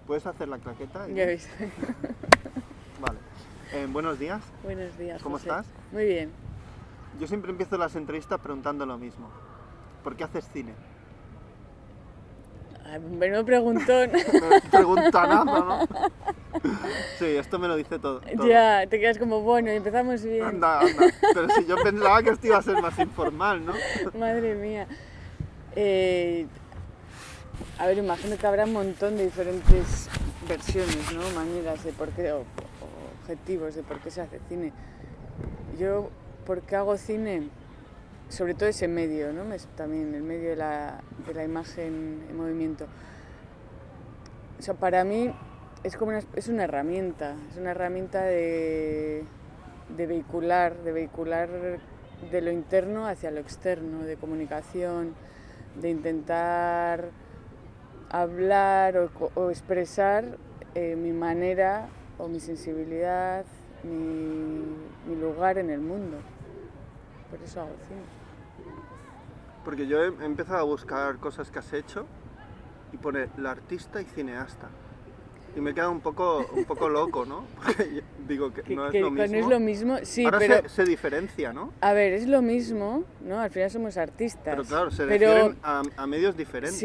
¿Puedes hacer la claqueta? Ya ves. Vale. Buenos días. Buenos días, ¿Cómo José. estás? Muy bien. Yo siempre empiezo las entrevistas preguntando lo mismo. ¿Por qué haces cine? Ay, menudo preguntón. Preguntanazo, ¿no? Sí, esto me lo dice todo. Ya, te quedas como, bueno, empezamos bien. Anda. Pero si yo pensaba que esto iba a ser más informal, ¿no? Madre mía. A ver, imagino que habrá un montón de diferentes versiones, ¿no? Maneras de por qué, o objetivos de por qué se hace cine. Yo, ¿por qué hago cine? Sobre todo ese medio, ¿no? También el medio de la imagen en movimiento. O sea, para mí es como es una herramienta de vehicular de lo interno hacia lo externo, de comunicación, de intentar hablar o expresar mi manera o mi sensibilidad, mi lugar en el mundo. Por eso hago cine. Porque yo he empezado a buscar cosas que has hecho y pone la artista y cineasta. Y me he quedado un poco loco, ¿no? Porque yo digo que no es lo mismo. No es lo mismo, sí, ahora pero... se diferencia, ¿no? A ver, es lo mismo, ¿no? Al final somos artistas. Pero claro, se refieren a medios diferentes.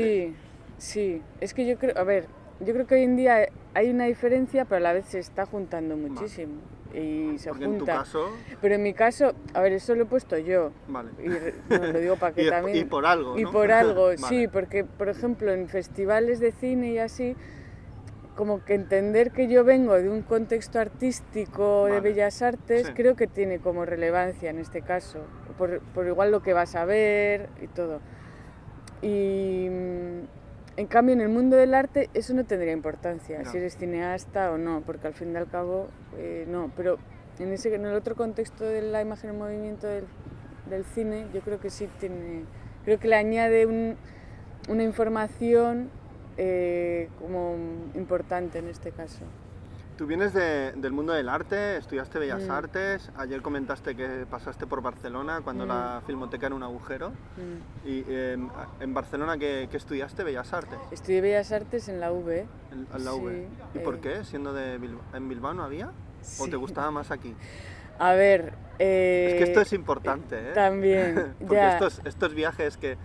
Sí. Es que yo creo... A ver, yo creo que hoy en día hay una diferencia, pero a la vez se está juntando muchísimo. Vale. Y se porque junta. En tu caso... Pero en mi caso, a ver, eso lo he puesto yo. Vale. Y no, lo digo para que también... Y por algo, ¿no? Y por algo, Vale. Sí, porque, por ejemplo, en festivales de cine y así... Como que entender que yo vengo de un contexto artístico, de bellas artes, sí. Creo que tiene como relevancia en este caso, por igual lo que vas a ver y todo. Y en cambio en el mundo del arte eso no tendría importancia, si eres cineasta o no, porque al fin y al cabo no, pero en el otro contexto de la imagen en movimiento del cine yo creo que sí tiene, creo que le añade una información como importante en este caso. Tú vienes del mundo del arte, estudiaste Bellas Artes, ayer comentaste que pasaste por Barcelona cuando la Filmoteca era un agujero. Y en Barcelona, ¿qué estudiaste? ¿Bellas Artes? Estudié Bellas Artes en la UB. En la UB. ¿Y por qué? ¿Siendo en Bilbao no había? ¿O te gustaba más aquí? A ver... es que esto es importante, ¿eh? También, porque ya. Estos viajes que...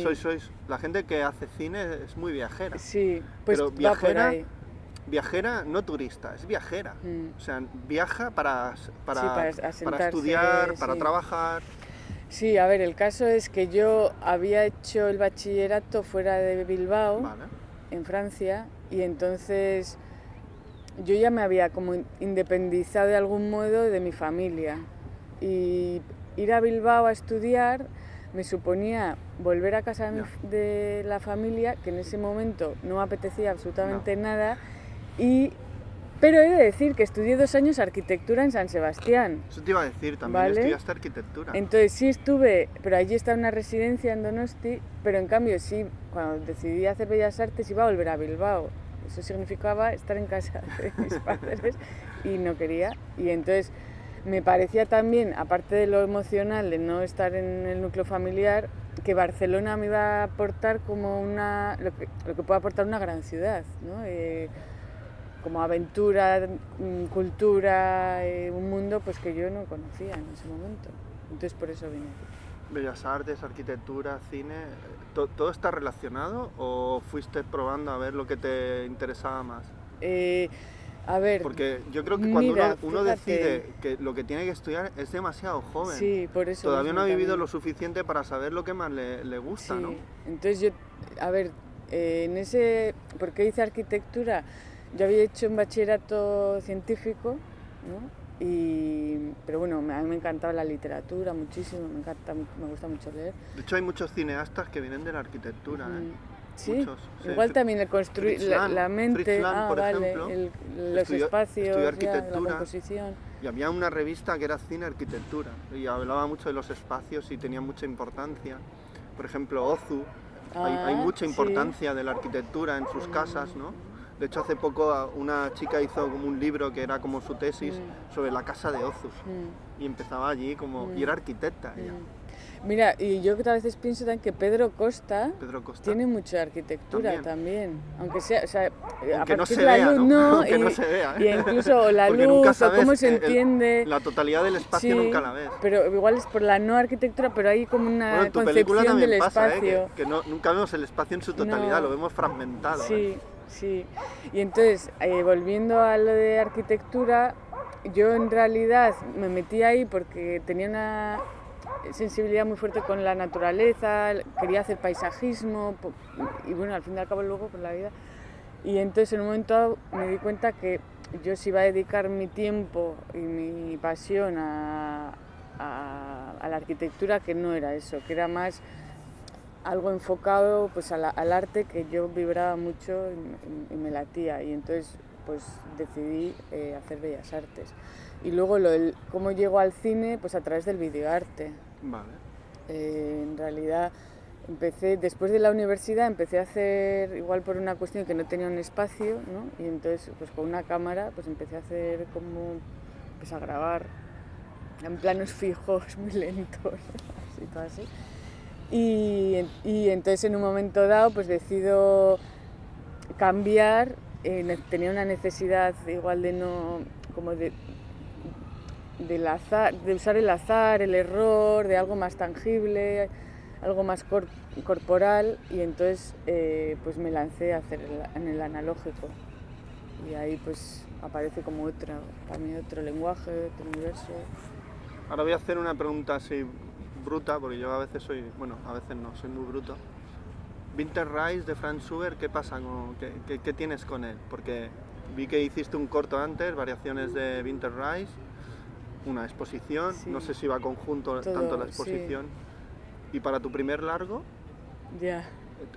sois la gente que hace cine es muy viajera. Sí, pues pero va por ahí. Viajera, no turista, es viajera. O sea, viaja para asentarse, estudiar, para trabajar. Sí, a ver, el caso es que yo había hecho el bachillerato fuera de Bilbao, en Francia, y entonces yo ya me había como independizado de algún modo de mi familia. Y ir a Bilbao a estudiar me suponía volver a casa de la familia, que en ese momento no me apetecía absolutamente nada, pero he de decir que estudié 2 años arquitectura en San Sebastián. Eso te iba a decir, también estudiaste arquitectura. Entonces sí estuve, pero allí está una residencia en Donosti, pero en cambio sí, cuando decidí hacer Bellas Artes iba a volver a Bilbao. Eso significaba estar en casa de mis padres y no quería. Y entonces me parecía también, aparte de lo emocional de no estar en el núcleo familiar, que Barcelona me iba a aportar como lo que puede aportar una gran ciudad, ¿no? Como aventura, cultura, un mundo pues que yo no conocía en ese momento. Entonces por eso vine aquí. Bellas Artes, arquitectura, cine, ¿todo está relacionado o fuiste probando a ver lo que te interesaba más? A ver, porque yo creo que cuando uno decide que lo que tiene que estudiar es demasiado joven. Sí, por eso. Todavía no ha vivido lo suficiente para saber lo que más le gusta, ¿no? Entonces yo, a ver, ¿por qué hice arquitectura? Yo había hecho un bachillerato científico, ¿no? Pero bueno, a mí me encantaba la literatura muchísimo, me gusta mucho leer. De hecho hay muchos cineastas que vienen de la arquitectura, ¿eh? Sí, muchos. Igual también el construir la mente, Fritz Lang, por ejemplo, los espacios, estudió arquitectura, la composición. Y había una revista que era Cine Arquitectura y hablaba mucho de los espacios y tenía mucha importancia. Por ejemplo, Ozu, hay mucha importancia de la arquitectura en sus casas, ¿no? De hecho, hace poco una chica hizo como un libro que era como su tesis sobre la casa de Ozu y empezaba allí y era arquitecta ella. Mira, y yo que a veces pienso también que Pedro Costa tiene mucha arquitectura también. Aunque sea, o sea, aunque a no partir se de la vea, luz, ¿no? no, Que no se vea, y incluso la porque luz, nunca o sabes, cómo se entiende. la totalidad del espacio Sí, nunca la ves. pero igual es por la no arquitectura, pero hay como una Bueno, en tu película concepción también del pasa, espacio. que nunca vemos el espacio en su totalidad, No. lo vemos fragmentado. Sí, sí. Y entonces, volviendo a lo de arquitectura, yo en realidad me metí ahí porque tenía una sensibilidad muy fuerte con la naturaleza, quería hacer paisajismo y bueno, al fin y al cabo luego con la vida. Y entonces en un momento dado me di cuenta que yo si iba a dedicar mi tiempo y mi pasión a la arquitectura, que no era eso, que era más algo enfocado pues al arte, que yo vibraba mucho y me latía, y entonces pues decidí hacer Bellas Artes. Y luego cómo llego al cine, pues a través del videoarte. Vale. En realidad empecé, después de la universidad, empecé a hacer, igual por una cuestión que no tenía un espacio, ¿no? Y entonces pues con una cámara pues empecé a hacer como, pues a grabar en planos fijos, muy lentos, así, todo así. Y entonces en un momento dado pues decido cambiar, tenía una necesidad igual de no, como del azar, de usar el azar, el error, de algo más tangible, algo más corporal, y entonces pues me lancé a hacer en el analógico, y ahí pues aparece como también otro lenguaje, otro universo. Ahora voy a hacer una pregunta así bruta, porque yo a veces soy muy bruto. Winter Rise de Franz Schubert, ¿qué pasa? ¿Qué tienes con él? Porque vi que hiciste un corto antes, variaciones de Winter Rise, una exposición, sí. No sé si va conjunto tanto la exposición. Sí. Y para tu primer largo,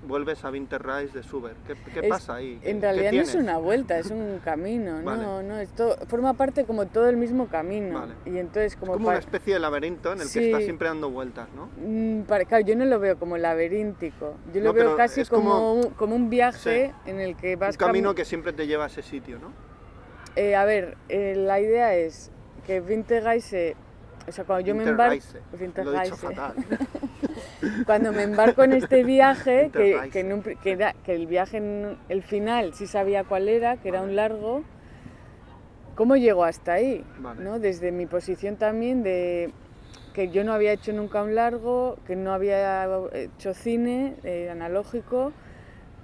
vuelves a Winter Rise de Schubert. ¿Qué pasa ahí? En realidad no es una vuelta, es un camino. Vale. No, esto forma parte como todo el mismo camino. Vale. Y entonces como es como una especie de laberinto en el que estás siempre dando vueltas, ¿no? Claro, yo no lo veo como laberíntico, yo lo veo casi como un viaje, sí, en el que vas... Un camino que siempre te lleva a ese sitio, ¿no? A ver, la idea es que Winter Rise, o sea, cuando yo me embarco... Lo he dicho fatal. Cuando me embarco en este viaje, que el viaje, el final sí sabía cuál era, que era un largo, ¿cómo llego hasta ahí? Vale. ¿No? Desde mi posición también de que yo no había hecho nunca un largo, que no había hecho cine analógico,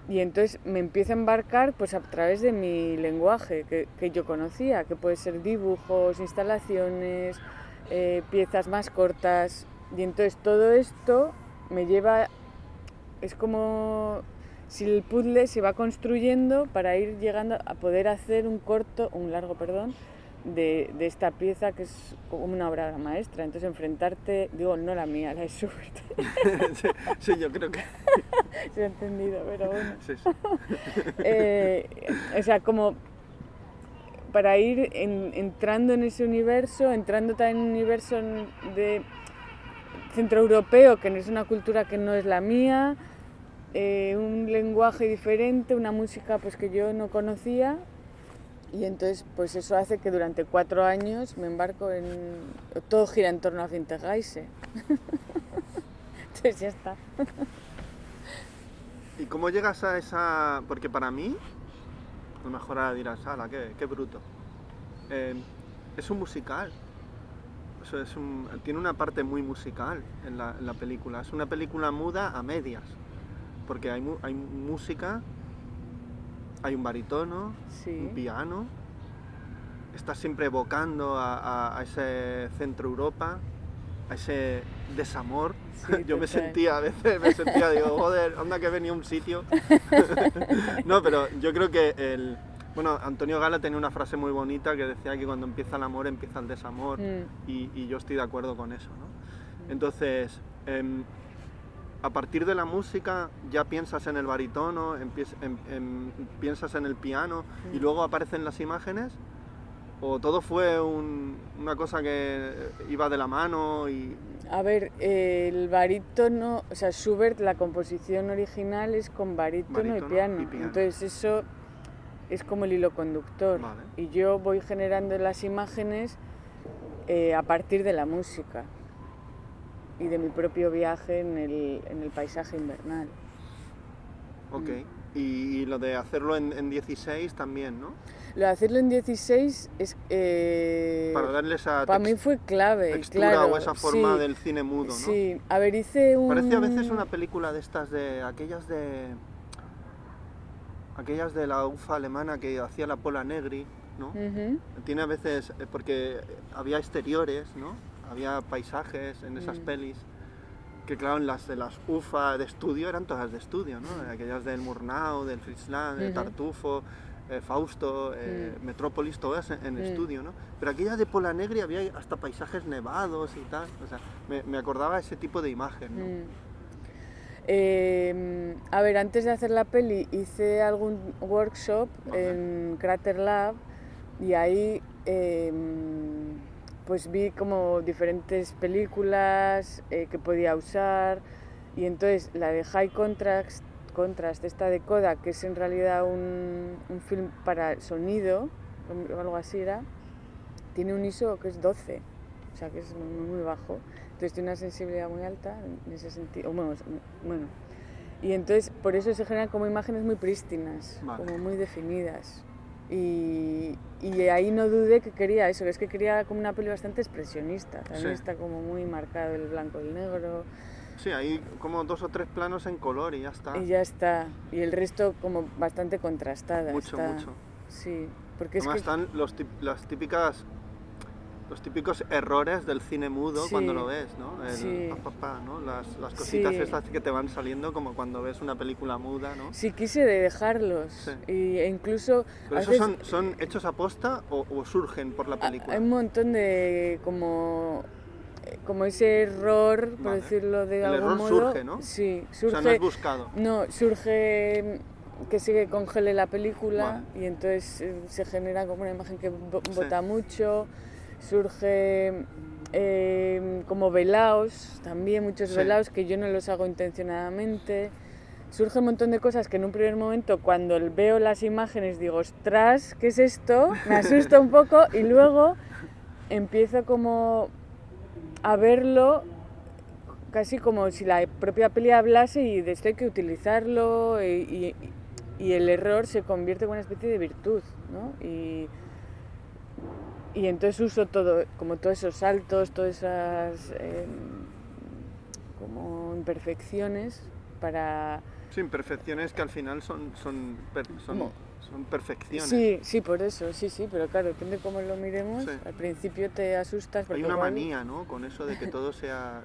y entonces me empiezo a embarcar pues a través de mi lenguaje que yo conocía, que puede ser dibujos, instalaciones, piezas más cortas, y entonces todo esto me lleva, es como si el puzzle se va construyendo para ir llegando a poder hacer un largo, de esta pieza que es como una obra maestra. Entonces enfrentarte, digo, no la mía, la de Schubert. Sí, yo creo que... Se ha entendido, pero bueno. Sí. O sea, como para ir entrando en ese universo, entrando también en un universo de centroeuropeo, que no es una cultura que no es la mía, un lenguaje diferente, una música pues que yo no conocía, y entonces pues eso hace que durante 4 años me embarco todo gira en torno a Winter Rise. Entonces ya está. ¿Y cómo llegas a esa...? Porque para mí, a lo mejor ahora dirás, ala, qué bruto. Es un musical. Tiene una parte muy musical en la película. Es una película muda a medias, porque hay música, hay un barítono, sí, un piano. Estás siempre evocando a ese centro Europa, a ese desamor. Sí, yo a veces digo, joder, anda que venía a un sitio. No, pero yo creo que Antonio Gala tenía una frase muy bonita que decía que cuando empieza el amor empieza el desamor, y yo estoy de acuerdo con eso, ¿no? Entonces, a partir de la música ya piensas en el barítono, piensas en el piano, y luego aparecen las imágenes, o todo fue una cosa que iba de la mano y... A ver, el barítono, o sea, Schubert, la composición original es con barítono y piano. Entonces eso es como el hilo conductor. Vale. Y yo voy generando las imágenes a partir de la música. y de mi propio viaje en el paisaje invernal. Ok. Y lo de hacerlo en 16 también, ¿no? Lo de hacerlo en 16 es... Para darle esa para mí fue clave, textura claro. o esa forma Sí, del cine mudo, ¿no? sí. A ver, hice un... Parece a veces una película de estas aquellas de la UFA alemana que hacía la Pola Negri, ¿no? Ujú. Tiene a veces, porque había exteriores, ¿no? Había paisajes en esas pelis, que claro, en las de las UFA de estudio eran todas de estudio, ¿no? Aquellas del Murnau, del Friesland, del Tartufo, Fausto, Metrópolis, todas en estudio, ¿no? Pero aquella de Pola Negri había hasta paisajes nevados y tal, o sea, me acordaba ese tipo de imagen, ¿no? A ver, antes de hacer la peli hice algún workshop en Crater Lab y ahí pues vi como diferentes películas que podía usar y entonces la de High Contrast esta de Kodak, que es en realidad un film para sonido o algo así era, tiene un ISO que es 12, o sea que es muy bajo. Entonces tiene una sensibilidad muy alta en ese sentido. Bueno, y entonces por eso se generan como imágenes muy prístinas, como muy definidas. Y ahí no dudé que quería eso, que es que quería como una peli bastante expresionista. También está como muy marcado el blanco y el negro. Sí, hay como 2 o 3 planos en color y ya está. Y ya está. Y el resto como bastante contrastada. Mucho. Sí, porque además es que... están los típicos errores del cine mudo cuando lo ves, ¿no? ¿no? Las cositas estas que te van saliendo como cuando ves una película muda, ¿no? Sí, quise dejarlos. E incluso... ¿Pero esos son hechos a posta o surgen por la película? Hay un montón de como ese error, por decirlo de algún modo. El error surge, ¿no? Sí, surge. O sea, no es buscado. No, surge que se congele la película y entonces se genera como una imagen que bota mucho. Surge como velaos, también muchos velaos que yo no los hago intencionadamente. Surge un montón de cosas que en un primer momento cuando veo las imágenes digo, ostras, ¿qué es esto? Me asusta un poco y luego empiezo como a verlo casi como si la propia peli hablase y de esto hay que utilizarlo y el error se convierte en una especie de virtud, ¿no? Y entonces uso todo, como todos esos saltos, todas esas como imperfecciones para... Sí, imperfecciones que al final son perfecciones. Sí, por eso, sí, pero claro, depende cómo lo miremos. Al principio te asustas porque hay una manía, ¿no? Con eso de que todo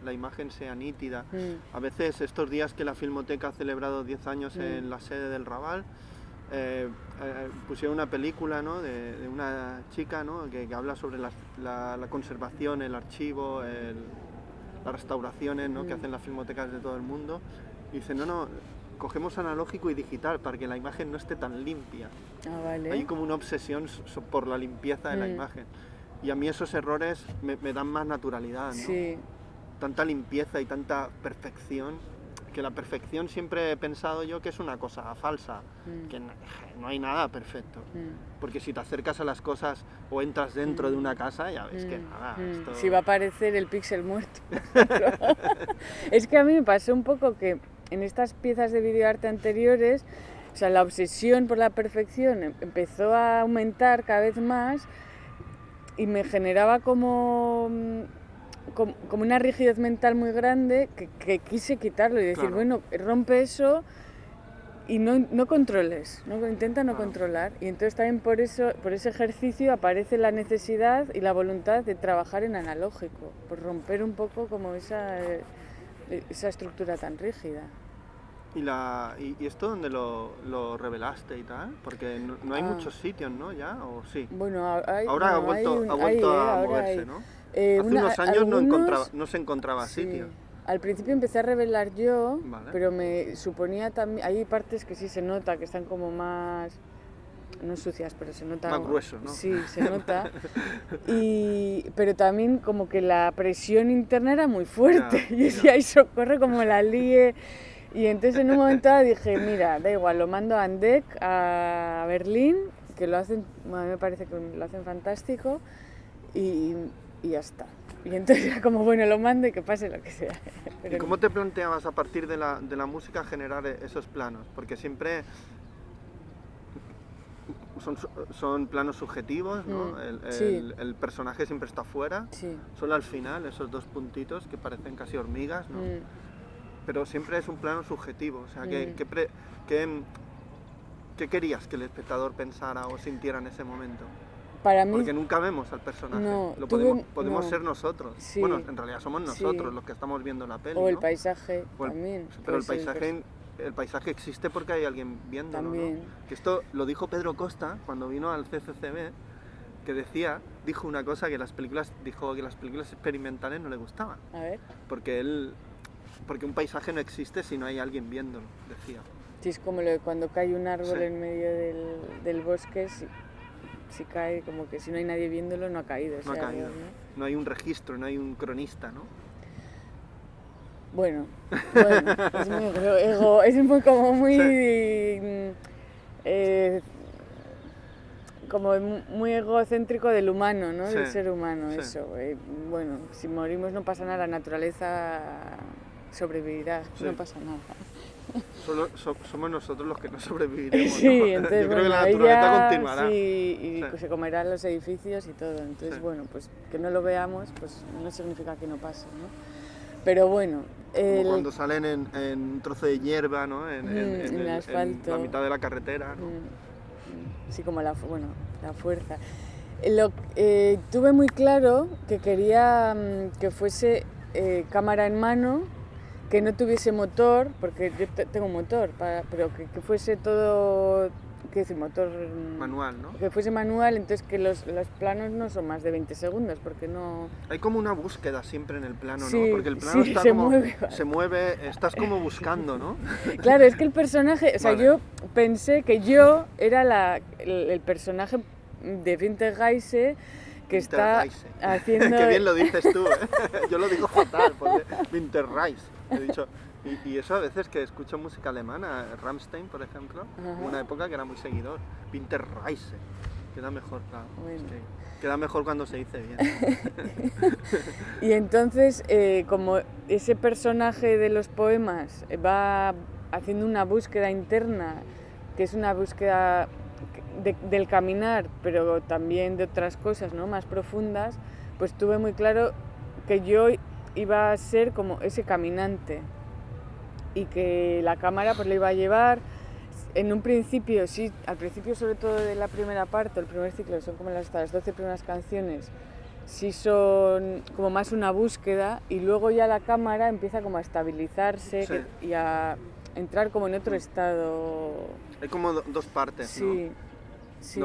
la imagen sea nítida. A veces estos días que la Filmoteca ha celebrado 10 años en la sede del Raval, pusieron una película, ¿no? de una chica, ¿no? que habla sobre la conservación, el archivo, las restauraciones, ¿no? que hacen las filmotecas de todo el mundo. Y dice, no, cogemos analógico y digital para que la imagen no esté tan limpia. Vale. Hay como una obsesión por la limpieza de la imagen. Y a mí esos errores me dan más naturalidad, ¿no? Sí. Tanta limpieza y tanta perfección, que la perfección siempre he pensado yo que es una cosa falsa, que no hay nada perfecto. Porque si te acercas a las cosas o entras dentro de una casa, ya ves que nada. Esto... Sí, va a aparecer el píxel muerto. Es que a mí me pasó un poco que en estas piezas de videoarte anteriores, o sea, la obsesión por la perfección empezó a aumentar cada vez más y me generaba como una rigidez mental muy grande que quise quitarlo y decir, bueno, rompe eso y no controles, intenta no controlar. Y entonces también por ese ejercicio aparece la necesidad y la voluntad de trabajar en analógico, por romper un poco como esa estructura tan rígida. ¿Y esto dónde lo revelaste y tal? Porque no hay muchos sitios, ¿no? ¿Ya? ¿O sí? Bueno, ahora ha vuelto a moverse, ¿no? Hace unos años no se encontraba sitio. Al principio empecé a revelar yo, pero me suponía también... Hay partes que sí se nota, que están como más... No sucias, pero se nota... Más grueso, ¿no? Sí, se nota. Pero también como que la presión interna era muy fuerte. Y decía, ay, socorro, como la líe. Y entonces en un momento dije, mira, da igual, lo mando a Andec, a Berlín, que lo hacen, a mí me parece que lo hacen fantástico, y ya está. Y entonces era como, bueno, lo mando y que pase lo que sea. Pero ¿Y cómo te planteabas a partir de la música generar esos planos? Porque siempre son planos subjetivos, ¿no? Sí. El personaje siempre está fuera, Sí. solo al final, esos dos puntitos que parecen casi hormigas, ¿no? Pero siempre es un plano subjetivo, o sea, ¿qué querías que el espectador pensara o sintiera en ese momento? Para mí, Porque nunca vemos al personaje, no, podemos no. ser nosotros. Sí. Bueno, en realidad somos nosotros Sí. los que estamos viendo la peli, O el ¿no? paisaje también. Pero puede ser el paisaje existe porque hay alguien viéndolo, También. ¿no? Que esto lo dijo Pedro Costa cuando vino al CCCB, que dijo una cosa, dijo que las películas experimentales no le gustaban. A ver. Porque un paisaje no existe si no hay alguien viéndolo, decía. Sí, es como lo de cuando cae un árbol Sí. en medio del bosque, si cae, como que si no hay nadie viéndolo, no ha caído. No ha ese caído. árbol, ¿no? No hay un registro, no hay un cronista, ¿no? Bueno, es muy es muy como muy... Sí. Como muy egocéntrico del humano, ¿no? Sí, Del ser humano, sí. eso. Bueno, si morimos no pasa nada, la naturaleza sobrevivirá, Sí. no pasa nada. Solo somos nosotros los que no sobreviviremos, Sí, ¿no? entonces Yo creo que la ella naturaleza continuará. sí, y Sí. se comerán los edificios y todo. Entonces, Sí. bueno, pues que no lo veamos, pues no significa que no pase, ¿no? Pero bueno... Como cuando salen en un trozo de hierba, ¿no? En el asfalto. En la mitad de la carretera, ¿no? Sí, como la fuerza. Tuve muy claro que quería que fuese cámara en mano, que no tuviese motor, porque yo tengo motor, pero que fuese todo, ¿qué decir? Motor... Manual, ¿no? Que fuese manual, entonces que los planos no son más de 20 segundos, porque no... Hay como una búsqueda siempre en el plano, Sí, ¿no? Porque el plano sí, está se como... mueve. Se mueve, estás como buscando, ¿no? Claro, es que el personaje, o sea, Vale. yo pensé que yo era el personaje de Winterreise que está Winterreise. haciendo... Qué bien lo dices tú, ¿eh? Yo lo digo fatal, porque Winterreise, he dicho. Y eso a veces que escucho música alemana, Rammstein, por ejemplo, Ajá. hubo una época que era muy seguidor. Winterreise. Queda mejor, claro. Bueno. Es que queda mejor cuando se dice bien. Y entonces, como ese personaje de los poemas va haciendo una búsqueda interna, que es una búsqueda del caminar, pero también de otras cosas, ¿no? Más profundas, pues tuve muy claro que yo iba a ser como ese caminante y que la cámara pues le iba a llevar. En un principio, sí, al principio sobre todo de la primera parte, el primer ciclo, son como las 12 primeras canciones, sí son como más una búsqueda, y luego ya la cámara empieza como a estabilizarse, Sí. y a entrar como en otro estado. Hay como dos partes, Sí, ¿no? sí.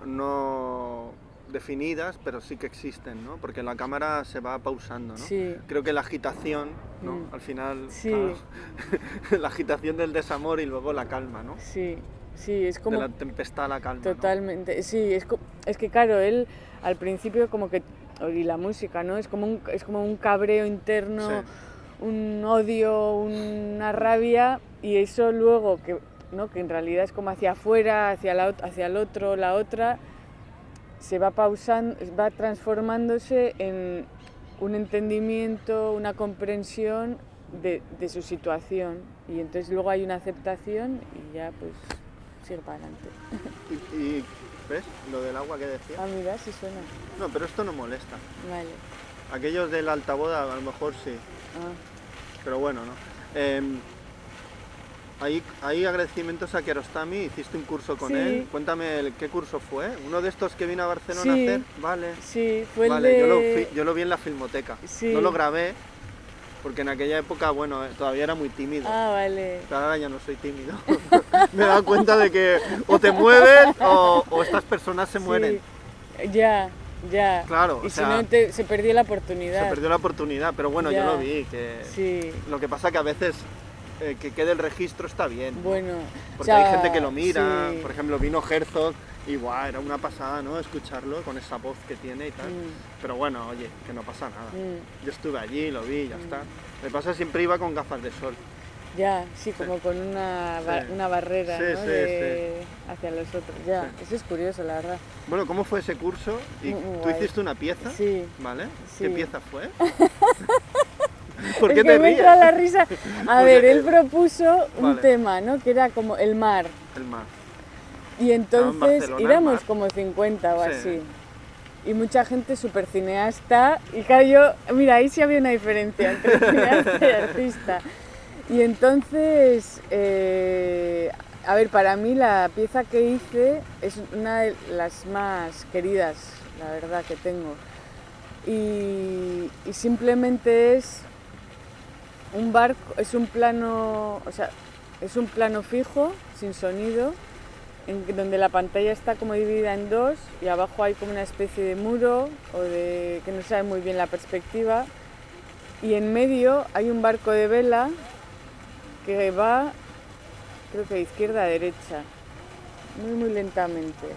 No definidas, pero sí que existen, ¿no? Porque la cámara se va pausando, ¿no? Sí. Creo que la agitación, ¿no? Al final, Sí. claro, la agitación del desamor y luego la calma, ¿no? Sí, sí, es como... De la tempestad a la calma, Totalmente, sí, es que claro, él al principio como que, y la música, ¿no? Es como un cabreo interno, Sí. un odio, una rabia, y eso luego, ¿no? Que en realidad es como hacia afuera, hacia el otro, la otra, se va pausando, va transformándose en un entendimiento, una comprensión de su situación, y entonces luego hay una aceptación y ya pues sigue para adelante. Y ¿ves? Lo del agua que decía. Ah, mira, sí suena. No, pero esto no molesta. Vale. Aquellos del altavoz a lo mejor sí, Ah, pero bueno, ¿no? Hay agradecimientos a Kiarostami, hiciste un curso con Sí. él. Cuéntame, ¿qué curso fue? ¿Uno de estos que vino a Barcelona Sí. a hacer? Vale. sí, fue Vale, el de... yo lo vi en la Filmoteca. Sí. No lo grabé, porque en aquella época, bueno, todavía era muy tímido. Ah, vale. Pero ahora ya no soy tímido. Me he dado cuenta de que o te mueves o estas personas se mueren. Sí. Ya. Claro, Y o si sea, no, se perdió la oportunidad. se perdió la oportunidad, pero bueno, Ya. yo lo vi. Que Sí, Lo que pasa que a veces que quede el registro está bien, ¿no? bueno. Porque o sea, hay gente que lo mira, sí. por ejemplo, vino Herzog y guau, era una pasada, ¿no? Escucharlo con esa voz que tiene y tal. Pero bueno, oye, que no pasa nada. Yo estuve allí, lo vi y ya está. Lo que pasa es que siempre iba con gafas de sol. Ya, sí, como con una barrera, Sí, ¿no? Hacia los otros. Ya, Sí. eso es curioso, la verdad. Bueno, ¿cómo fue ese curso? ¿Y Muy tú guay. hiciste una pieza? Sí. ¿Vale? Sí. ¿Qué pieza fue? ¿Por Es qué que te me ríes? entra la risa. A Porque, ver, él propuso un vale. tema, ¿no? Que era como el mar. El mar. Y entonces Barcelona, el éramos mar. como 50 o Sí. así. Y mucha gente súper cineasta. Y claro, yo, mira, ahí sí había una diferencia entre cineasta y artista. Y entonces, a ver, para mí la pieza que hice es una de las más queridas, la verdad, que tengo. Y simplemente es un barco, es un plano, o sea, es un plano fijo, sin sonido, donde la pantalla está como dividida en dos y abajo hay como una especie de muro o de que no se sabe muy bien la perspectiva, y en medio hay un barco de vela que va, creo que de izquierda a derecha, muy lentamente.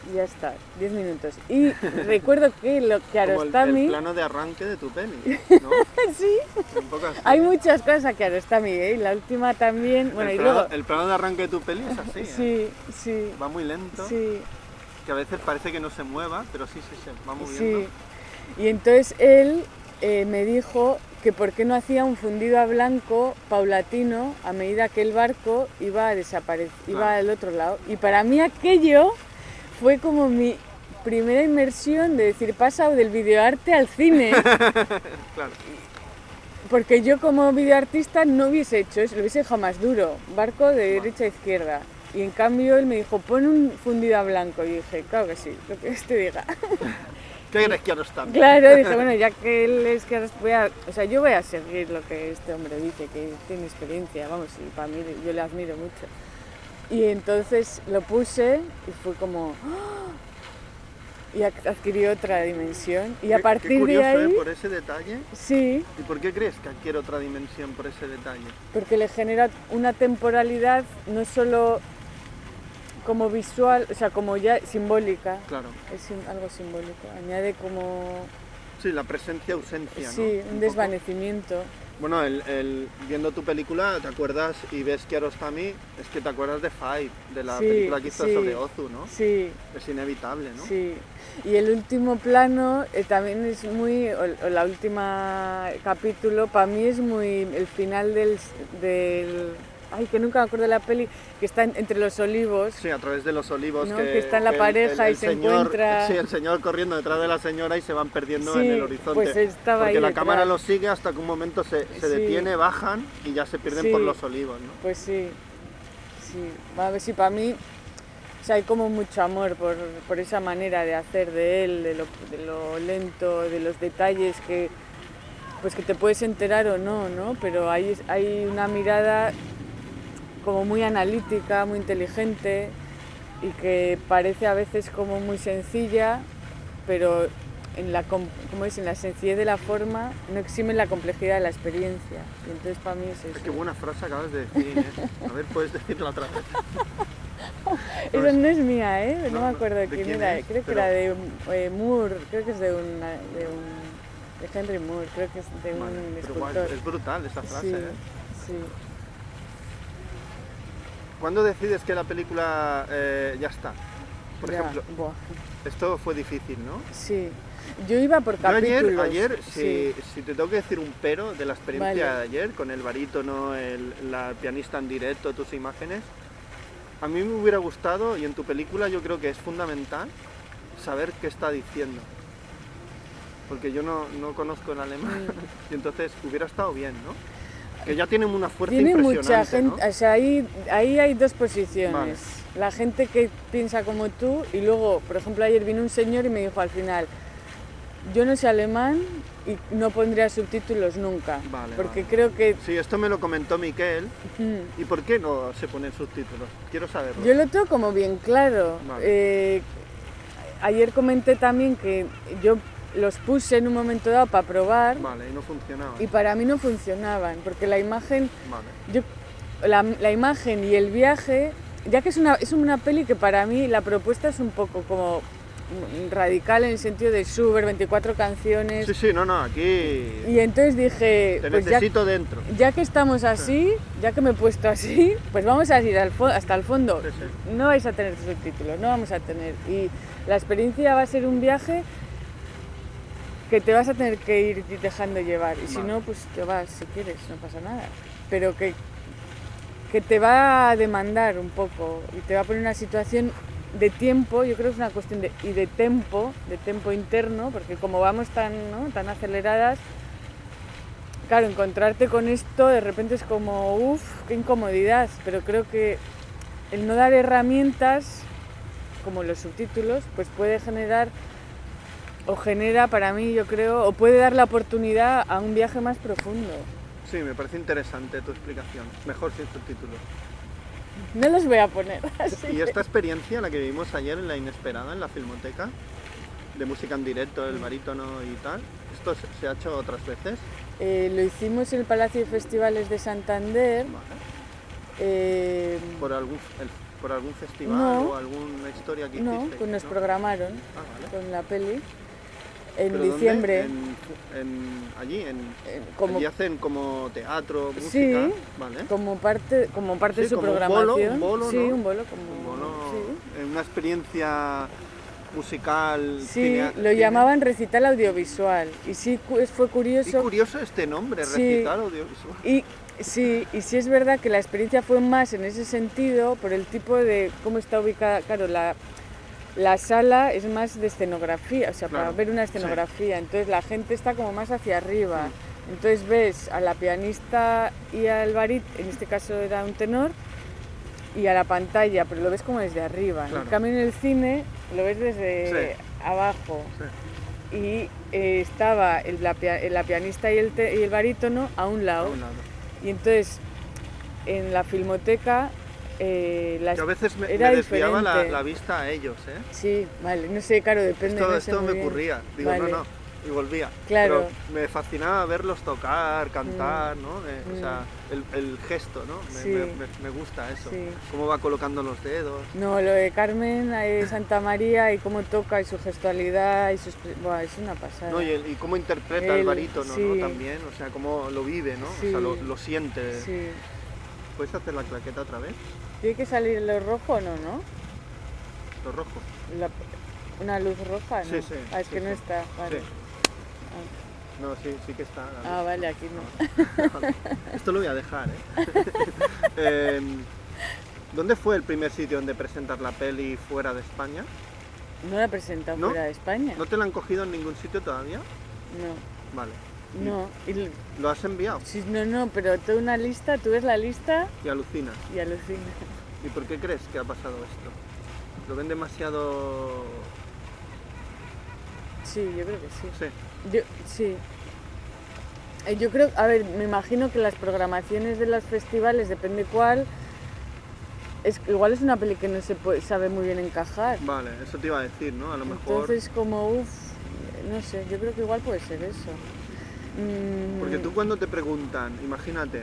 Y ya está, 10 minutos. Y recuerdo que lo que Como Kiarostami... el plano de arranque de tu peli, ¿no? Sí, Un poco así. hay muchas cosas a Kiarostami, ¿eh? Y la última también... Bueno, y luego... El plano de arranque de tu peli es así, ¿eh? Sí, Va muy lento, sí, que a veces parece que no se mueva, pero sí, se va moviendo. sí. Y entonces él me dijo que por qué no hacía un fundido a blanco paulatino a medida que el barco iba a desaparecer, iba al otro lado. Y para mí aquello fue como mi primera inmersión de decir, pasado del videoarte al cine. Claro. Porque yo como videoartista no hubiese hecho eso, lo hubiese dejado más duro, barco de derecha a izquierda. Y en cambio él me dijo, pon un fundido a blanco. Y dije, claro que sí, lo que te diga. ¿Qué crees que Kiarostami? Claro, dije, bueno, ya que él es que yo voy a seguir lo que este hombre dice, que tiene experiencia, vamos, y para mí yo le admiro mucho. Y entonces lo puse y fue como... ¡oh! Y adquirió otra dimensión. Y a partir qué curioso, de ahí... por ese detalle. Sí. ¿Y por qué crees que adquiere otra dimensión por ese detalle? Porque le genera una temporalidad no solo como visual, o sea, como ya simbólica. Claro. Es algo simbólico. Añade como... Sí, la presencia-ausencia, ¿no? Sí, un desvanecimiento. Bueno, viendo tu película te acuerdas y ves Kiarostami, es que te acuerdas de Five, de la película que hizo sobre Ozu, ¿no? Sí. Es inevitable, ¿no? Sí. Y el último plano también es muy, o la última capítulo, para mí es muy, el final del ay, que nunca me acuerdo de la peli, que está entre los olivos. Sí, a través de los olivos, ¿no? Que está en la pareja y se encuentra... Sí, el señor corriendo detrás de la señora y se van perdiendo sí, en el horizonte. Pues estaba porque ahí la detrás. cámara los sigue hasta que un momento se detiene, bajan y ya se pierden por los olivos, ¿no? Pues sí, a ver si para mí... O sea, hay como mucho amor por esa manera de hacer de él, de lo lento, de los detalles que te puedes enterar o no, ¿no? Pero hay una mirada como muy analítica, muy inteligente y que parece a veces como muy sencilla, pero en la sencillez de la forma no exime la complejidad de la experiencia. Y entonces para mí es eso. Qué buena frase acabas de decir, ¿eh? A ver, puedes decirla otra vez. Esa no es mía, ¿eh? No me acuerdo de quién era. es, Creo que era de Moore, creo que es de Henry Moore, creo que es de un escultor. Es brutal esa frase, sí, ¿eh? Sí. ¿Cuándo decides que la película ya está? Por ejemplo, esto fue difícil, ¿no? Sí. Yo iba por capítulos. Ayer si te tengo que decir un pero de la experiencia de ayer, con el barítono, la pianista en directo, tus imágenes, a mí me hubiera gustado, y en tu película yo creo que es fundamental, saber qué está diciendo. Porque yo no conozco el alemán, y entonces hubiera estado bien, ¿no? Que ya tienen una fuerza impresionante, mucha gente, ¿no? O sea, ahí hay dos posiciones. Vale. La gente que piensa como tú, y luego, por ejemplo, ayer vino un señor y me dijo al final, yo no sé alemán y no pondría subtítulos nunca, porque creo que... Sí, esto me lo comentó Miquel. ¿Y por qué no se ponen subtítulos? Quiero saberlo. Yo lo tengo como bien claro. Vale. Ayer comenté también que yo los puse en un momento dado para probar. Vale, y no funcionaban. Y para mí no funcionaban, porque la imagen... Vale. La imagen y el viaje, ya que es una peli que para mí la propuesta es un poco como radical en el sentido de Schubert, 24 canciones. Sí, no, aquí Y entonces dije, te pues necesito dentro. ya que estamos así, ya que me he puesto así, pues vamos a ir hasta el fondo. Sí, sí. No vais a tener subtítulos, no vamos a tener. Y la experiencia va a ser un viaje que te vas a tener que ir dejando llevar. Y si Vale. no, pues te vas si quieres, no pasa nada. Pero que te va a demandar un poco y te va a poner una situación de tiempo, yo creo que es una cuestión de tempo interno, porque como vamos tan aceleradas, claro, encontrarte con esto de repente es como, uff, qué incomodidad, pero creo que el no dar herramientas, como los subtítulos, pues puede generar, o genera para mí, yo creo, o puede dar la oportunidad a un viaje más profundo. Sí, me parece interesante tu explicación. Mejor sin subtítulos. No los voy a poner así. Y esta experiencia, la que vivimos ayer en La Inesperada, en la Filmoteca, de música en directo, el barítono y tal, ¿esto se ha hecho otras veces? Lo hicimos en el Palacio de Festivales de Santander. Vale. ¿Por algún festival no, o alguna historia que no, hiciste? pues nos programaron Vale. con la peli en ¿Pero diciembre. dónde? Allí Como, hacen como teatro, música, sí, ¿vale? como parte Sí, de su como programación. un bolo, sí, ¿no? un bolo Un bolo, sí. una experiencia musical. Sí, lo llamaban recital audiovisual. Y sí, fue curioso. Y curioso este nombre, Sí. recital audiovisual. Y sí es verdad que la experiencia fue más en ese sentido por el tipo de cómo está ubicada. Claro, la sala es más de escenografía, o sea, Claro, para ver una escenografía. sí. Entonces la gente está como más hacia arriba. Entonces ves a la pianista y al barítono, en este caso era un tenor, y a la pantalla, pero lo ves como desde arriba. Claro. En cambio en el cine lo ves desde Sí. abajo. Sí. Y estaba la pianista y el barítono a un lado. A un lado. Y entonces en la Filmoteca Yo a veces me era desviaba diferente. la vista a ellos, ¿eh? Sí, vale, no sé, claro, depende. no sé Esto muy me bien. ocurría. Digo, Vale. no, y volvía. Claro. Pero me fascinaba verlos tocar, cantar, ¿no? O sea, el gesto, ¿no? Sí. Me gusta eso. Sí. Cómo va colocando los dedos. No, lo de Carmen Santa María y cómo toca y su gestualidad y buah, es una pasada. ¿No? Y cómo interpreta el barítono, sí. ¿no? También, o sea, cómo lo vive, ¿no? Sí. O sea, lo siente. Sí. ¿Puedes hacer la claqueta otra vez? ¿Tiene que salir lo rojo o no? Lo rojo. Una luz roja, ¿no? Sí, sí, Es sí, que no sí. está, vale. Sí. No, sí que está. Vale, aquí no. Esto lo voy a dejar, ¿eh? ¿Dónde fue el primer sitio donde presentar la peli fuera de España? ¿No la presenta ¿No? fuera de España? ¿No te la han cogido en ningún sitio todavía? No, Vale. no. ¿Lo has enviado? Sí, no, pero tú una lista, tú ves la lista Y alucinas. y alucinas. ¿Y por qué crees que ha pasado esto? ¿Lo ven demasiado...? Sí, yo creo que sí. Sí. Sí. Yo creo, a ver, me imagino que las programaciones de los festivales, depende cuál, igual es una peli que no se sabe muy bien encajar. Vale, eso te iba a decir, ¿no? A lo mejor... Entonces como, no sé, yo creo que igual puede ser eso. Porque tú cuando te preguntan, imagínate,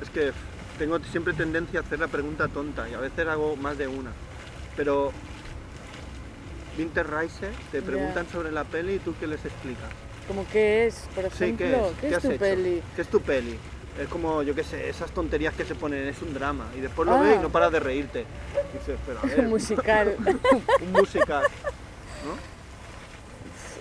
es que tengo siempre tendencia a hacer la pregunta tonta y a veces hago más de una, pero Winter Rise te preguntan sobre la peli y tú qué les explicas. ¿Cómo qué es, por Sí, ejemplo? ¿qué es tu hecho? peli? ¿Qué es tu peli? Es como, yo qué sé, esas tonterías que se ponen, es un drama y después lo ves y no paras de reírte. Y dices, pero a ver, Un musical. un musical, ¿no?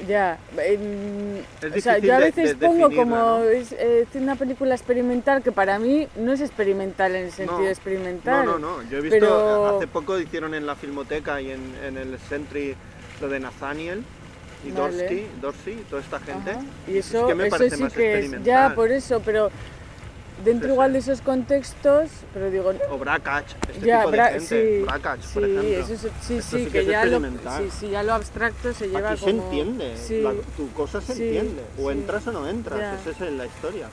Ya, Es o sea, difícil yo a de veces pongo definirla, como ¿no? es una película experimental que para mí no es experimental en el sentido No, experimental. No, yo he visto, pero... hace poco hicieron en la Filmoteca y en el Sentry lo de Nathaniel y Vale. Dorsey, toda esta gente. Ajá. Y eso, que me eso parece sí más que es, experimental. ya por eso, pero dentro Sí, igual sí. de esos contextos, pero digo, O Bracach, este ya, tipo de gente, sí, Bracach, sí, por ejemplo. eso sí, Esto sí, que que es ya lo, experimental. sí, ya lo abstracto se lleva Aquí como... se entiende, Sí, tu cosa se sí, entiende, o sí. entras o no entras, Ya. esa es la historia.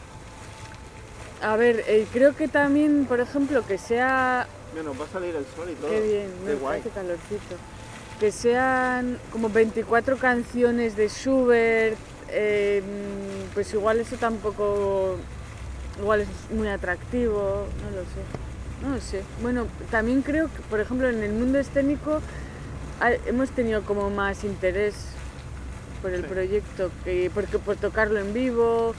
A ver, creo que también, por ejemplo, que sea... Bueno, va a salir el sol y todo. Qué bien, Qué guay. hace calorcito. Que sean como 24 canciones de Schubert, pues igual eso tampoco, igual es muy atractivo, no lo sé. Bueno, también creo que, por ejemplo, en el mundo escénico hemos tenido como más interés por el proyecto que porque por tocarlo en vivo.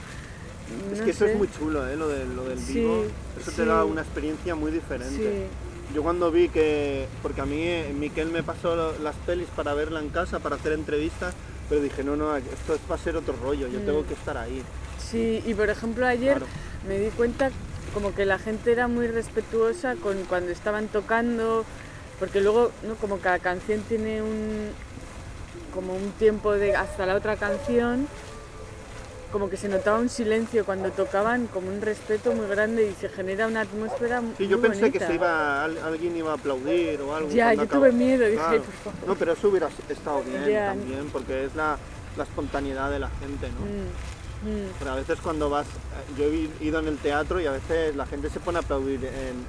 Es no que eso sé. es muy chulo, lo del Sí, vivo. Eso te sí. da una experiencia muy diferente. Sí. Yo cuando vi que, porque a mí Miquel me pasó las pelis para verla en casa, para hacer entrevistas, pero dije, no, esto va a ser otro rollo, yo tengo que estar ahí. Sí, y por ejemplo ayer Claro. me di cuenta como que la gente era muy respetuosa con cuando estaban tocando, porque luego, ¿no? Como cada canción tiene como un tiempo de hasta la otra canción, como que se notaba un silencio cuando tocaban, como un respeto muy grande y se genera una atmósfera muy Sí, yo pensé bonita. que alguien iba a aplaudir o algo. Ya, cuando yo tuve miedo, dije, Claro. por favor. No, pero eso hubiera estado bien Ya. también, porque es la espontaneidad de la gente, ¿no? Pero a veces cuando vas, yo he ido en el teatro y a veces la gente se pone a aplaudir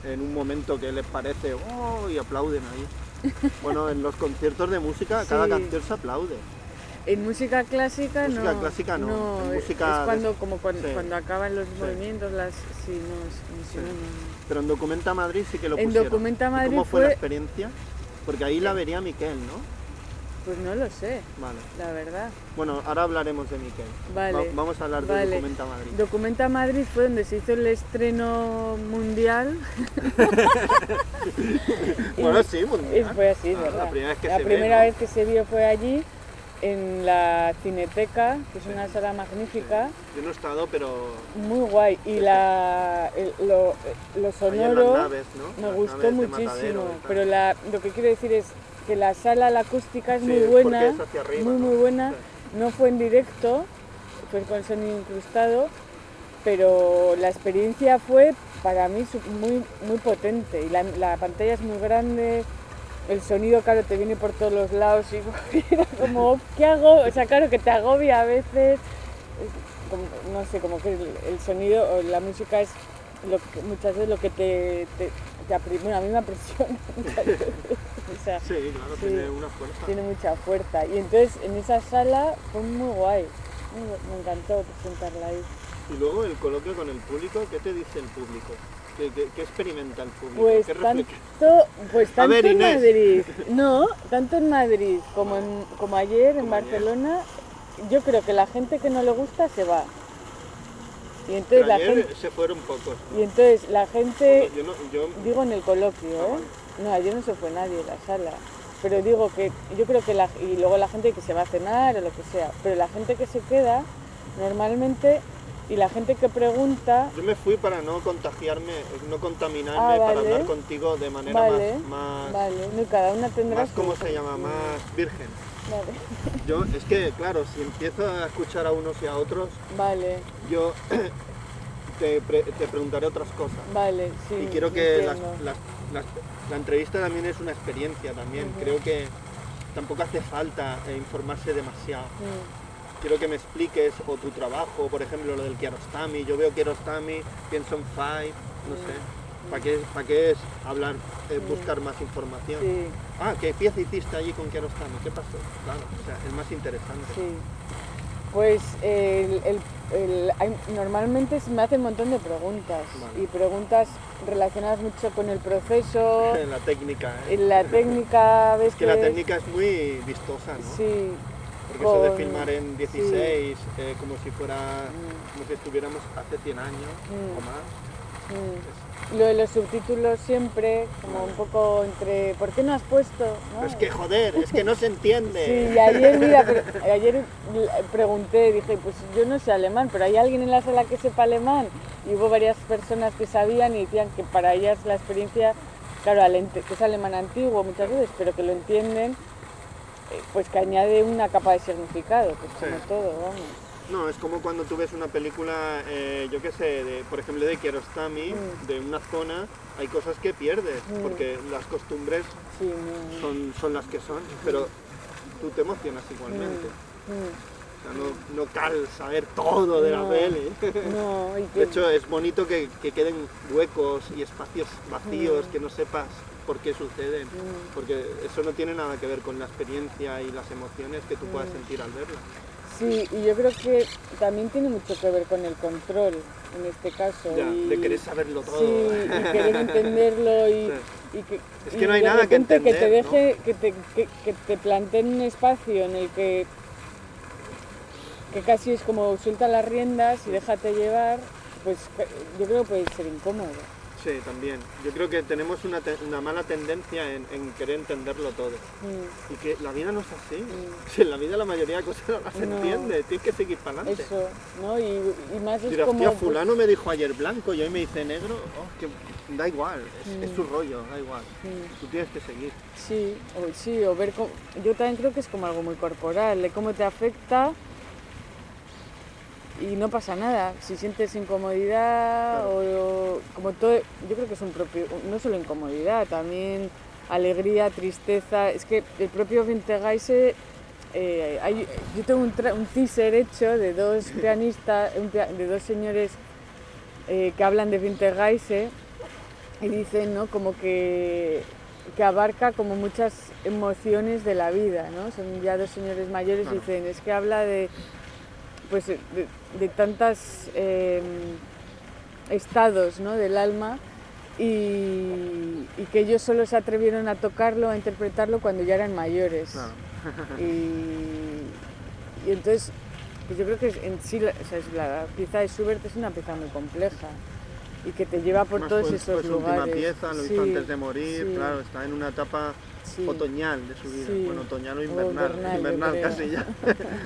en un momento que les parece, ¡oh! Y aplauden ahí. Bueno, en los conciertos de música, Sí. cada canción se aplaude. En música clásica Música no. clásica no, en es música cuando, de- como cuando, sí. cuando acaban los Sí. movimientos, sí, no, si Sí. no. Pero en Documenta Madrid sí que lo En pusieron. Documenta ¿Y Madrid cómo fue la fue- experiencia? Porque ahí la vería Miquel, ¿no? Pues no lo sé, Vale. la verdad. Bueno, ahora hablaremos de Miquel. Vale. Vamos a hablar de Vale. Documenta Madrid. Documenta Madrid fue donde se hizo el estreno mundial. Bueno, sí, mundial. Fue así, Ah, ¿verdad? La primera vez que La se primera ve, vez que se vio fue allí, en la Cineteca, que es una sala magnífica, Yo no he estado, pero muy guay. Y lo ahí en las sonoro naves, ¿no? me Las gustó naves de muchísimo. Matadero y tal. Pero lo que quiero decir es que la sala, la acústica es Sí, muy es buena, porque es hacia arriba, ¿no? muy buena. Sí. No fue en directo, fue con sonido incrustado, pero la experiencia fue para mí muy, muy potente. Y la pantalla es muy grande, el sonido, claro, te viene por todos los lados y era como, ¿qué hago? O sea, claro que te agobia a veces. No sé, como que el sonido o la música es muchas veces lo que te bueno, a mí me aprisiona muchas veces. O sea, Sí, claro, sí, tiene una fuerza. tiene mucha fuerza. Y entonces en esa sala fue muy guay. Me encantó presentarla ahí. Y luego el coloquio con el público, ¿qué te dice el público? ¿Qué experimenta el público? Pues ¿Qué tanto A ver, en Inés. Madrid, no, tanto en Madrid como ayer en Como ayer. Barcelona, yo creo que la gente que no le gusta se va. Y entonces Pero la ayer gente, se fueron pocos. y entonces la gente, Yo digo en el coloquio, ¿eh? vale. No, ayer no se fue nadie de la sala. Pero digo que yo creo que y luego la gente que se va a cenar o lo que sea, pero la gente que se queda normalmente y la gente que pregunta, me fui para no contagiarme, no contaminarme, Ah, para vale. hablar contigo de manera vale, más, vale, no, y cada una tendrá más, ¿cómo su- se llama? Más virgen. Vale, Es que, claro, si empiezo a escuchar a unos y a otros, vale, yo te preguntaré otras cosas. vale, sí. Y quiero que entiendo. la entrevista también es una experiencia también. Ujú. Creo que tampoco hace falta informarse demasiado. Mm, Quiero que me expliques o tu trabajo, por ejemplo, lo del Kiarostami. Yo veo Kiarostami, pienso en Five, no sé. ¿Para qué es hablar, buscar más información? sí, Ah, ¿qué pieza hiciste allí con Kiarostami? ¿Qué pasó? Claro, o sea, es más interesante. sí. Pues normalmente se me hacen un montón de preguntas. Vale. Y preguntas relacionadas mucho con el proceso, La técnica, ¿eh? en la técnica a veces. Es que la técnica es muy vistosa, ¿no? Sí. Porque eso de con- filmar en 16, como si fuera, como si estuviéramos hace 100 años Mm. o más. Lo de los subtítulos siempre, como un poco entre, ¿por qué no has puesto? ¿no? Es que joder, es que no se entiende. Sí, y ayer, mira, ayer pregunté, dije, pues yo no sé alemán, pero ¿hay alguien en la sala que sepa alemán? Y hubo varias personas que sabían y decían que para ellas la experiencia, claro, que es alemán antiguo muchas veces, pero que lo entienden, pues que añade una capa de significado, pues Sí. como todo, vamos. No, es como cuando tú ves una película, yo qué sé, por ejemplo de Kiarostami, de una zona, hay cosas que pierdes, porque las costumbres Sí, muy- son las que son, pero tú te emocionas igualmente. O sea, no cal saber todo de la No. peli. No, y que, De hecho, es bonito que queden huecos y espacios vacíos, que no sepas por qué suceden, porque eso no tiene nada que ver con la experiencia y las emociones que tú puedas sentir al verla. sí, y yo creo que también tiene mucho que ver con el control, en este caso. Ya, y, de querer saberlo todo. Sí, y querer entenderlo. Y, Sí. Es que no hay nada que entender, que te deje, ¿no? que te planteen un espacio en el que casi es como suelta las riendas y déjate llevar, pues yo creo que puede ser incómodo. Sí, también. Yo creo que tenemos una mala tendencia en querer entenderlo todo. Y que la vida no es así. Si en la vida la mayoría de cosas no las entiende, tienes que seguir para adelante. Eso, ¿no? Y más es dirás, como... Hostia, fulano me dijo ayer blanco y hoy me dice negro, que da igual, es su rollo, da igual. Tú tienes que seguir. Sí, o ver cómo... Yo también creo que es como algo muy corporal, de cómo te afecta... Y no pasa nada, si sientes incomodidad o como todo, yo creo que es un propio, no solo incomodidad, también alegría, tristeza, es que el propio Winterreise, yo tengo un teaser hecho de dos pianistas, de dos señores que hablan de Winterreise y dicen, ¿no? Como que abarca como muchas emociones de la vida, ¿no? Son ya dos señores mayores y dicen, es que habla de pues de tantos estados, ¿no? Del alma y que ellos solo se atrevieron a tocarlo, a interpretarlo cuando ya eran mayores. Claro. Y entonces pues yo creo que en sí la pieza de Schubert es una pieza muy compleja y que te lleva por todos esos su lugares. Última pieza, lo hizo antes de morir, claro, está en una etapa otoñal de su vida, bueno, otoñal o invernal casi ya.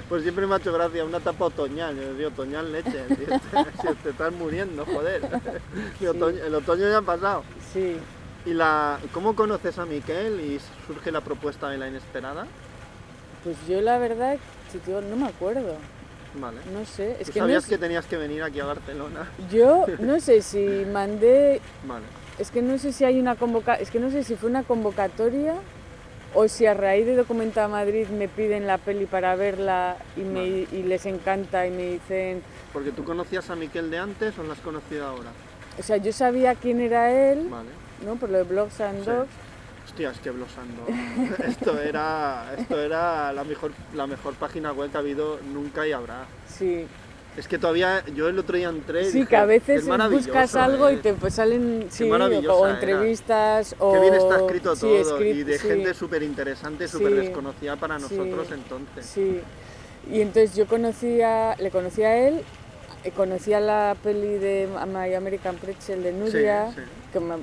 Pues siempre me ha hecho gracia, una etapa otoñal, yo digo, otoñal leche, si te estás muriendo, joder. El otoño ya ha pasado. Sí. ¿Y cómo conoces a Miquel y surge la propuesta de La Inesperada? Pues yo la verdad, si te digo, no me acuerdo. Vale. No sé, es ¿Tú que sabías que tenías que venir aquí a Barcelona? Yo no sé si mandé... Vale. Es que no sé si hay una es que no sé si fue una convocatoria o si a raíz de Documenta Madrid me piden la peli para verla y les encanta y me dicen... ¿Porque tú conocías a Miquel de antes o lo has conocido ahora? O sea, yo sabía quién era él, vale. ¿no? Por lo de Blogs and Dogs. Hostia, es que Blogs and Dogs. Esto era la mejor página web que ha habido nunca y habrá. Sí. Es que todavía, yo el otro día entré y sí, dije, que a veces buscas algo y te salen o entrevistas o... Qué bien está escrito todo escrito, y de gente súper interesante, súper desconocida para nosotros entonces. Sí, y entonces yo le conocía a él, conocía la peli de My American Pretzel de Nuria, que me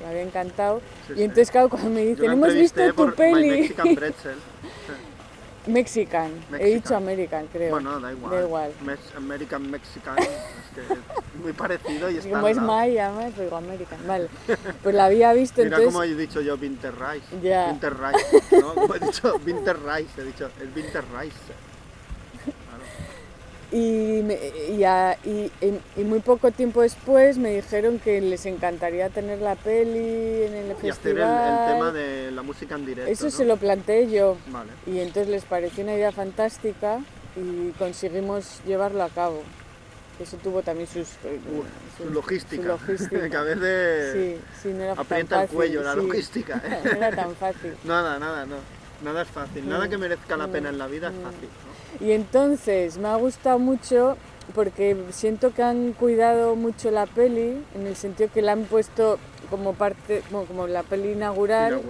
había encantado, y entonces claro, cuando me dicen, hemos visto tu peli... My Mexican Pretzel. Mexican, he dicho American, creo. Bueno, da igual. American Mexican, es que es muy parecido y está como es Maya, pues digo American, vale. Pues la había visto, Mira entonces... como he dicho yo Winter Rice. Ya. Winter Rice, ¿no? Como he dicho Winter Rice, he dicho el Winter Rice. Y muy poco tiempo después me dijeron que les encantaría tener la peli en el festival. Y hacer el tema de la música en directo, Eso ¿no? se lo planteé yo. Vale. Y entonces les pareció una idea fantástica y conseguimos llevarlo a cabo. Eso tuvo también su logística. Que a veces no era aprieta tan el fácil, cuello la logística. No era tan fácil. Nada es fácil. Nada que merezca la pena en la vida es fácil, ¿no? Y entonces me ha gustado mucho porque siento que han cuidado mucho la peli, en el sentido que la han puesto como parte, como la peli inaugural.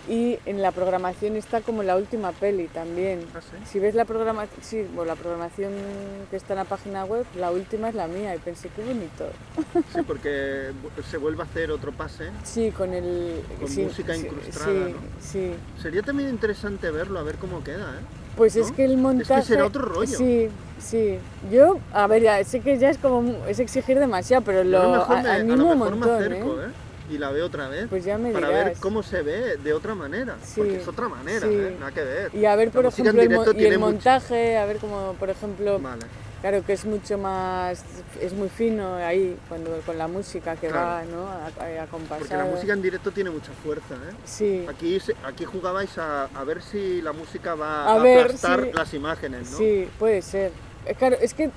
Y en la programación está como la última peli también. ¿Ah, sí? Si ves la programación que está en la página web, la última es la mía y pensé, qué bonito. Sí, porque se vuelve a hacer otro pase. Sí, con música incrustada, ¿no? Sí. Sería también interesante verlo, a ver cómo queda, ¿eh? Pues ¿no? es que el montaje... Es que será otro rollo. Sí. Yo, a ver, ya sé que ya es exigir demasiado, pero a lo mejor me acerco, ¿eh? Y la veo otra vez, pues ya me para dirás. ver cómo se ve de otra manera, porque es otra manera, nada que ver. Y a ver, por ejemplo, el montaje, a ver como, por ejemplo, vale. Claro que es mucho más, es muy fino ahí, con la música que va, ¿no? A compasar. Porque la música en directo tiene mucha fuerza, ¿eh? Sí. Aquí jugabais a ver si la música va a aplastar las imágenes, ¿no? Sí, puede ser. Claro, es que...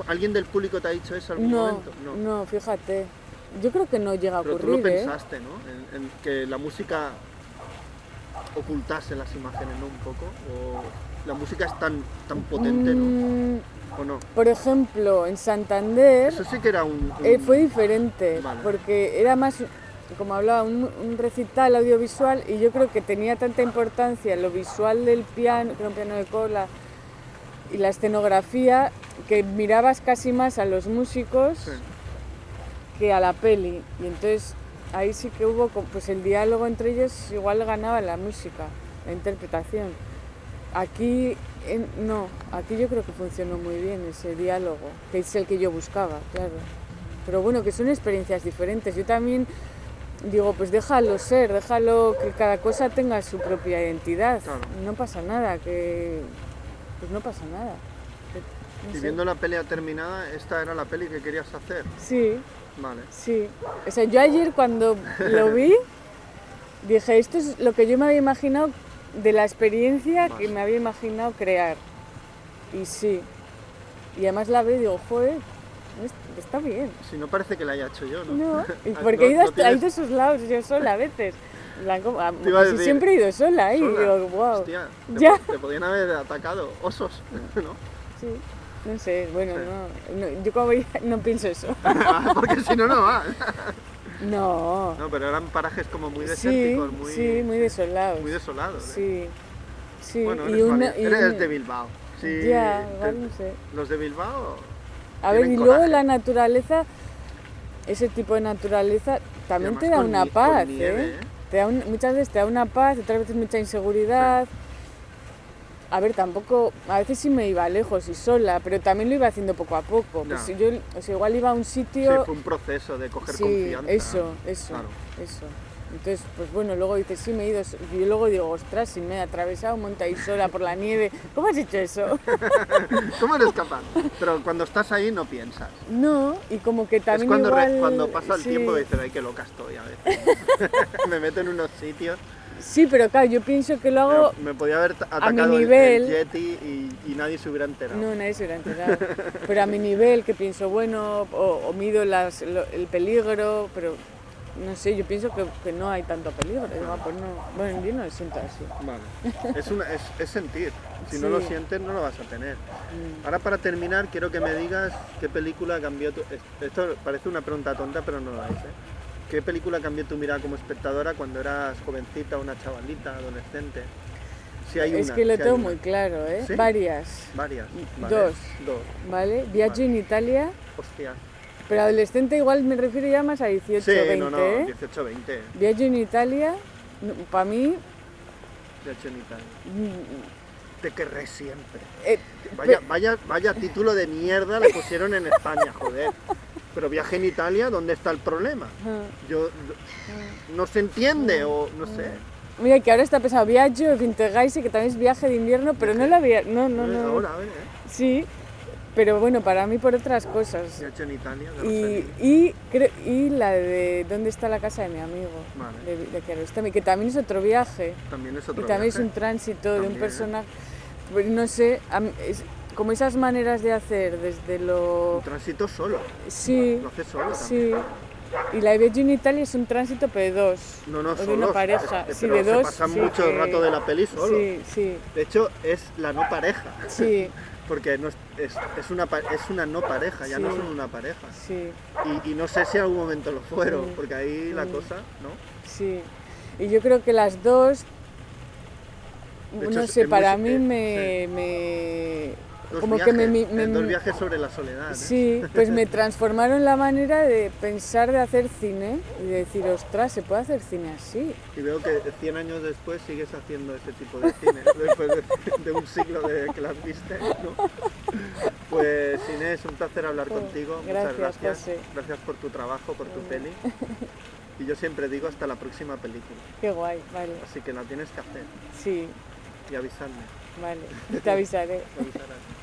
¿Alguien del público te ha dicho eso en algún momento? No, fíjate. Yo creo que no llega a ocurrir, Pero tú lo pensaste, ¿no? En que la música ocultase las imágenes, ¿no? Un poco. O la música es tan potente, ¿no? ¿O no? Por ejemplo, en Santander... Eso sí que era un... fue diferente, vale. porque era más... como hablaba, un recital audiovisual y yo creo que tenía tanta importancia lo visual del piano, que era un piano de cola, y la escenografía, que mirabas casi más a los músicos Sí. que a la peli. Y entonces ahí sí que hubo, pues el diálogo entre ellos igual ganaba la música, la interpretación. Aquí no, aquí yo creo que funcionó muy bien ese diálogo, que es el que yo buscaba, claro. Pero bueno, que son experiencias diferentes. Yo también digo, pues déjalo ser, déjalo que cada cosa tenga su propia identidad. Claro. No pasa nada, pues no pasa nada. No Y sé. viendo la peli terminada, ¿esta era la peli que querías hacer? Sí, Vale. sí. O sea, yo ayer cuando lo vi, dije, esto es lo que yo me había imaginado de la experiencia que me había imaginado crear. Y sí. Y además la veo y digo, joder, está bien. Si no parece que la haya hecho yo, ¿no? No, y porque he ido No tienes- a esos lados yo sola a veces. En plan, Te iba a casi decir, siempre he ido sola ahí. sola. Y digo, wow. Hostia, Ya. te podían haber atacado osos, ¿no? Sí, no sé, bueno, Sí. no, yo como voy, no pienso eso. Porque si no, no va. No. No, pero eran parajes como muy Sí, desérticos, muy, sí, muy desolados. muy desolados. Sí, sí. Bueno, y eres, una, valiente. y Eres un- de Bilbao. Sí, Ya, igual no sé. Los de Bilbao. A ver, y tienen luego coraje. la naturaleza, ese tipo de naturaleza también además te da con una con paz, nieve, ¿eh? Muchas veces te da una paz, otras veces mucha inseguridad. A ver, tampoco, a veces sí me iba lejos y sola, pero también lo iba haciendo poco a poco. Pues Ya. yo, o sea, igual iba a un Sí, sitio. fue un proceso de coger Sí, confianza. eso. Claro. Entonces, pues bueno, luego dices, sí me he ido, y yo luego digo, ostras, si me he atravesado un monte ahí sola por la nieve, ¿cómo has hecho eso? ¿Cómo eres capaz? Pero cuando estás ahí no piensas. No, y como que Es también cuando, igual... cuando pasa el sí. tiempo dices, ay, qué loca estoy a veces. Me meto en unos sitios. Sí, pero claro, yo pienso que lo hago... Me podía haber atacado mi el nivel. Yeti y nadie se hubiera enterado. No, nadie se hubiera enterado. Pero a mi nivel, que pienso, bueno, o mido el peligro, pero no sé, yo pienso que no hay tanto peligro. Digo, pues no, bueno, yo no lo siento así. Vale. Es sentir. Si no Sí. lo sientes, no lo vas a tener. Ahora, para terminar, quiero que me digas qué película cambió tu... Esto parece una pregunta tonta, pero no lo es, ¿eh? ¿Qué película cambió tu mirada como espectadora cuando eras jovencita, una chavalita, adolescente? Si hay Es una, que lo si hay tengo una. muy claro, ¿eh? ¿Sí? Varias, Varias. Dos. Dos. ¿vale? Viaggio en Italia, Hostia. pero adolescente igual me refiero ya más a 18, Sí, 20, no, ¿eh? 18, 20. Viaggio en Italia, para mí... De hecho, en Italia. mm, Te querré siempre. eh, Vaya título de mierda le pusieron en España, joder. Pero Viaje en Italia, ¿dónde está el problema? No se entiende o no sé. Mira, que ahora está pensado Viaggio Vintegaisi, que también es viaje de invierno, pero no la había... No. Ahora, Sí, pero bueno, para mí por otras cosas. Viaje en Italia, de Y, Rossellini. y la de ¿Dónde está la casa de mi amigo? Vale. De Kiarostami, que también es otro viaje. También es otro Y también viaje. es un tránsito de un También, ¿eh? personaje. Pues no sé, como esas maneras de hacer desde lo. Un tránsito solo. Sí, Lo hace solo sí. Y la de Viaggio in Italia es un tránsito, pero de dos. No, no, o de solos. una pareja. Sí, Pero de se dos. pasan sí, mucho que- rato de la peli solo. Sí, sí, De hecho, es la no pareja. sí, Porque no es una no pareja, ya no Sí. son una pareja. sí. Y no sé si en algún momento lo fueron, Sí. porque ahí la Sí. cosa, ¿no? Sí, y yo creo que las dos, De hecho, no es sé, muy- para mí Dos como viajes, que me- dos viajes sobre la soledad. ¿eh? sí, pues me transformaron la manera de pensar de hacer cine y de decir, ostras, se puede hacer cine así. Y veo que 100 años después sigues haciendo ese tipo de cine, después de un siglo de que las viste, ¿no? Pues Inés, un placer hablar contigo. Muchas Gracias, gracias. José. Gracias por tu trabajo, por tu peli. Y yo siempre digo hasta la próxima película. Qué guay, vale, Así que la tienes que hacer sí, y avisarme. vale, te avisaré. Me avisarás.